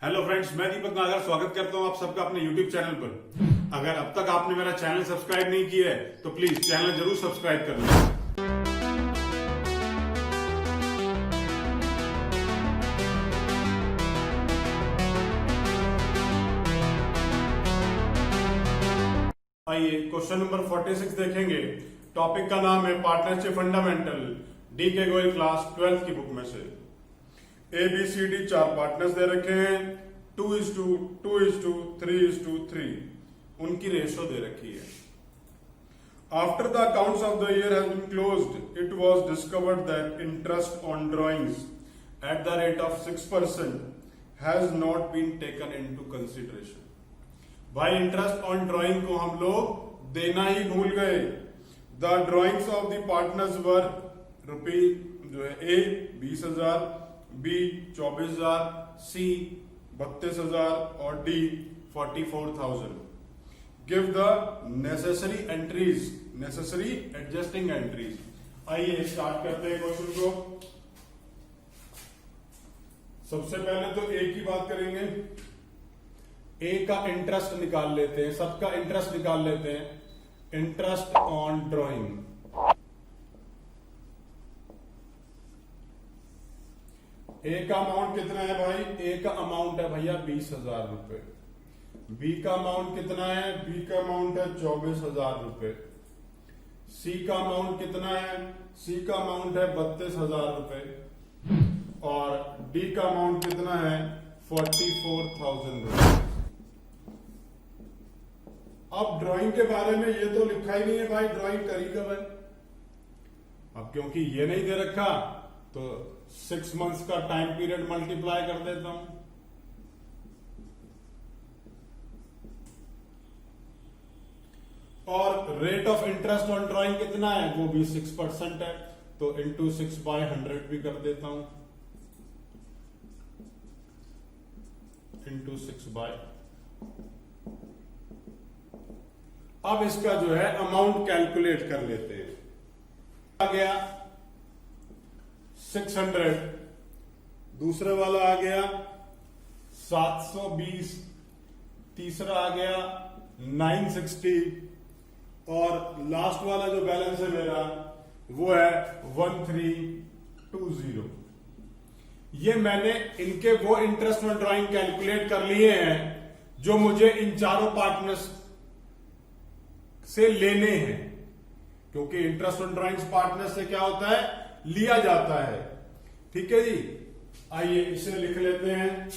Hello friends, मैं दीपक नागर स्वागत करता हूं आप सबका अपने यूट्यूब चैनल पर। अगर अब तक आपने मेरा चैनल सब्सक्राइब नहीं किया है तो प्लीज चैनल जरूर सब्सक्राइब कर लें। आइए क्वेश्चन नंबर 46 देखेंगे। टॉपिक का नाम है पार्टनरशिप फंडामेंटल, डी के गोयल क्लास 12th की बुक में से। A B C D 4 partners दे रखे हैं, 2:2, 2:2, 3:3 उनकी रेशो दे रखी है। After the accounts of the year has been closed, it was discovered that interest on drawings at the rate of 6% has not been taken into consideration. भाई interest on drawing को हम लोग देना ही भूल गए। The drawings of the partners were rupee जो है ए 20,000, बी 24,000, सी 32,000 और D 44,000। Give the necessary entries, necessary adjusting entries. आइए स्टार्ट करते हैं क्वेश्चन को। सबसे पहले तो ए की बात करेंगे। ए का इंटरेस्ट निकाल लेते हैं, सबका इंटरेस्ट निकाल लेते हैं। इंटरेस्ट ऑन ड्राइंग, ए का अमाउंट कितना है भाई? ए का अमाउंट है भैया 20,000 रुपए। बी का अमाउंट कितना है? बी का अमाउंट है 24,000 रुपए। सी का अमाउंट कितना है? सी का अमाउंट है 32,000 रुपए। और डी का अमाउंट कितना है? 44,000 रुपए। अब ड्राइंग के बारे में ये तो लिखा ही नहीं है भाई, ड्राइंग करी कब है? अब क्योंकि ये नहीं दे रखा तो 6 मंथ्स का टाइम पीरियड मल्टीप्लाई कर देता हूं। और rate of interest on drawing कितना है? वो भी 6% है, तो इंटू 6/100 भी कर देता हूं। इंटू 6/। अब इसका जो है अमाउंट कैलकुलेट कर लेते हैं। आ गया 600, दूसरे वाला आ गया 720, तीसरा आ गया 960 और लास्ट वाला जो बैलेंस है मेरा वो है 1320। ये मैंने इनके वो इंटरेस्ट ऑन ड्राइंग कैलकुलेट कर लिए हैं जो मुझे इन चारों पार्टनर्स से लेने हैं, क्योंकि इंटरेस्ट ऑन ड्राइंग्स पार्टनर से क्या होता है? लिया जाता है। ठीक है जी, आइए इसे लिख लेते हैं।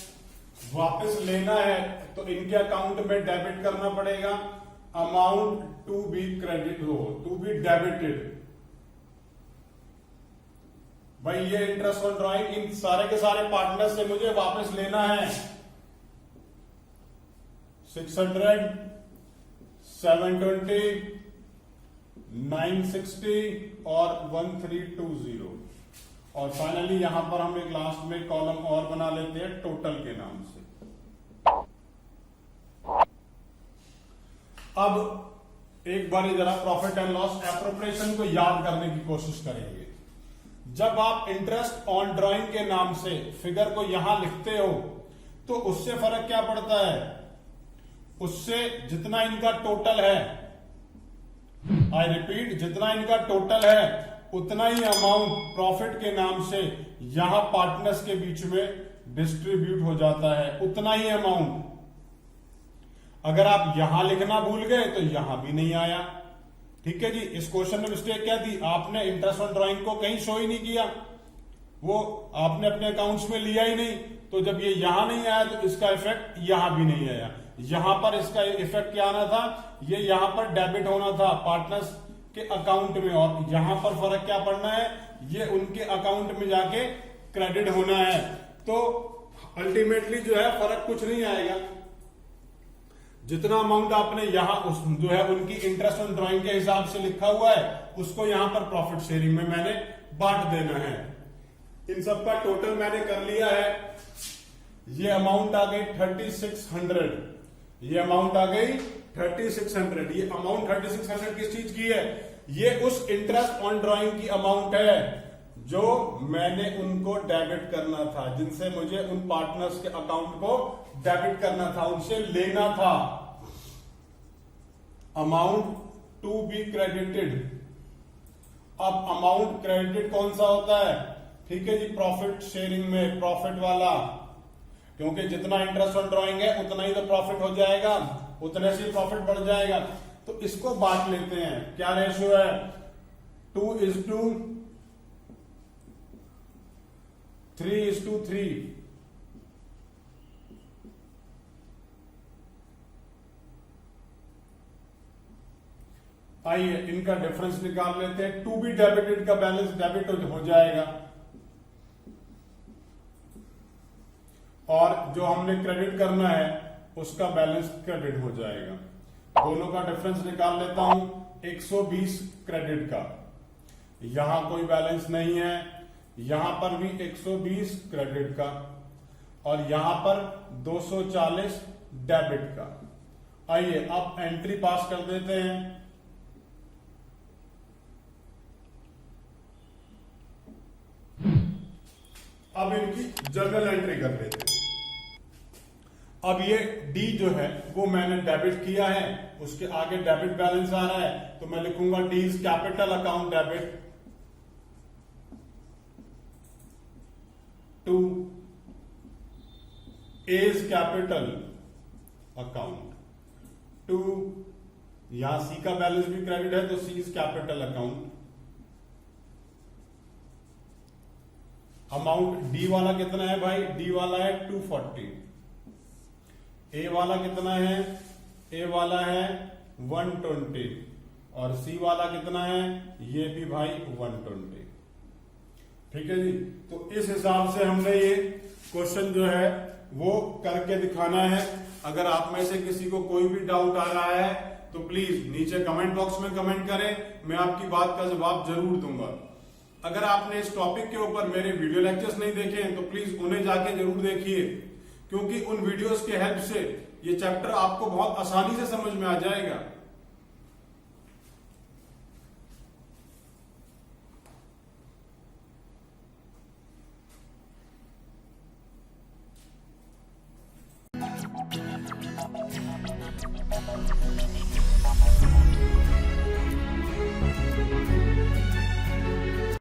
वापस लेना है तो इनके अकाउंट में डेबिट करना पड़ेगा। अमाउंट टू बी क्रेडिट हो, टू बी डेबिटेड। भाई ये इंटरेस्ट ऑन ड्राइंग इन सारे के सारे पार्टनर से मुझे वापस लेना है। 600, 720, 960 और 1320। और फाइनली यहां पर हम एक लास्ट में कॉलम और बना लेते हैं टोटल के नाम से। अब एक बार जरा प्रॉफिट एंड लॉस एप्रोप्रिएशन को याद करने की कोशिश करेंगे। जब आप इंटरेस्ट ऑन ड्राइंग के नाम से फिगर को यहां लिखते हो तो उससे फर्क क्या पड़ता है? उससे जितना इनका टोटल है, आई रिपीट, जितना इनका टोटल है उतना ही अमाउंट प्रॉफिट के नाम से यहां पार्टनर्स के बीच में डिस्ट्रीब्यूट हो जाता है, उतना ही अमाउंट। अगर आप यहां लिखना भूल गए तो यहां भी नहीं आया। ठीक है जी, इस क्वेश्चन में मिस्टेक क्या थी? आपने इंटरेस्ट ऑन ड्राइंग को कहीं शो ही नहीं किया, वो आपने अपने अकाउंट्स में लिया ही नहीं। तो जब ये यहां नहीं आया तो इसका इफेक्ट यहां भी नहीं आया। यहां पर इसका इफेक्ट क्या आना था? ये यहां पर डेबिट होना था पार्टनर्स के अकाउंट में, और यहां पर फर्क क्या पड़ना है? ये उनके अकाउंट में जाके क्रेडिट होना है। तो अल्टीमेटली जो है फर्क कुछ नहीं आएगा। जितना अमाउंट आपने यहां उस जो है उनकी इंटरेस्ट ऑन ड्राइंग के हिसाब से लिखा हुआ है उसको यहां पर प्रॉफिट शेयरिंग में मैंने बांट देना है। इन सबका टोटल मैंने कर लिया है। ये अमाउंट आ गई 3600, ये अमाउंट आ गई 3600। ये अमाउंट 3600 किस चीज की है? ये उस इंटरेस्ट ऑन ड्राइंग की अमाउंट है जो मैंने उनको डेबिट करना था, जिनसे मुझे उन पार्टनर्स के अकाउंट को डेबिट करना था, उनसे लेना था। Amount to be credited. अब अमाउंट क्रेडिटेड कौन सा होता है? ठीक है जी, प्रॉफिट शेयरिंग में, प्रॉफिट वाला, क्योंकि जितना इंटरेस्ट ऑन ड्रॉइंग है उतना ही तो प्रॉफिट हो जाएगा, उतने से प्रॉफिट बढ़ जाएगा। तो इसको बांट लेते हैं। क्या रेशियो है? 2:3:3। आइए इनका डिफरेंस निकाल लेते हैं। टू बी डेबिटेड का बैलेंस डेबिट हो जाएगा, और जो हमने क्रेडिट करना है उसका बैलेंस क्रेडिट हो जाएगा। दोनों का डिफरेंस निकाल लेता हूं। 120 क्रेडिट का, यहां कोई बैलेंस नहीं है, यहां पर भी 120 क्रेडिट का, और यहां पर 240 डेबिट का। आइए अब एंट्री पास कर देते हैं। अब इनकी जर्नल एंट्री कर लेते हैं। अब ये डी जो है वो मैंने डेबिट किया है, उसके आगे डेबिट बैलेंस आ रहा है, तो मैं लिखूंगा D is capital account debit to A is capital account to, यहां सी का बैलेंस भी क्रेडिट है तो C is capital account. Amount D वाला कितना है भाई? डी वाला है 240। ए वाला कितना है? ए वाला है 120, और सी वाला कितना है? ये भी भाई 120। ठीक है जी, तो इस हिसाब से हमने ये क्वेश्चन जो है वो करके दिखाना है। अगर आप में से किसी को कोई भी डाउट आ रहा है तो प्लीज नीचे कमेंट बॉक्स में कमेंट करें, मैं आपकी बात का जवाब जरूर दूंगा। अगर आपने इस टॉपिक के ऊपर मेरे वीडियो लेक्चर्स नहीं देखे हैं तो प्लीज उन्हें जाके जरूर देखिए, क्योंकि उन वीडियोस के हेल्प से ये चैप्टर आपको बहुत आसानी से समझ में आ जाएगा।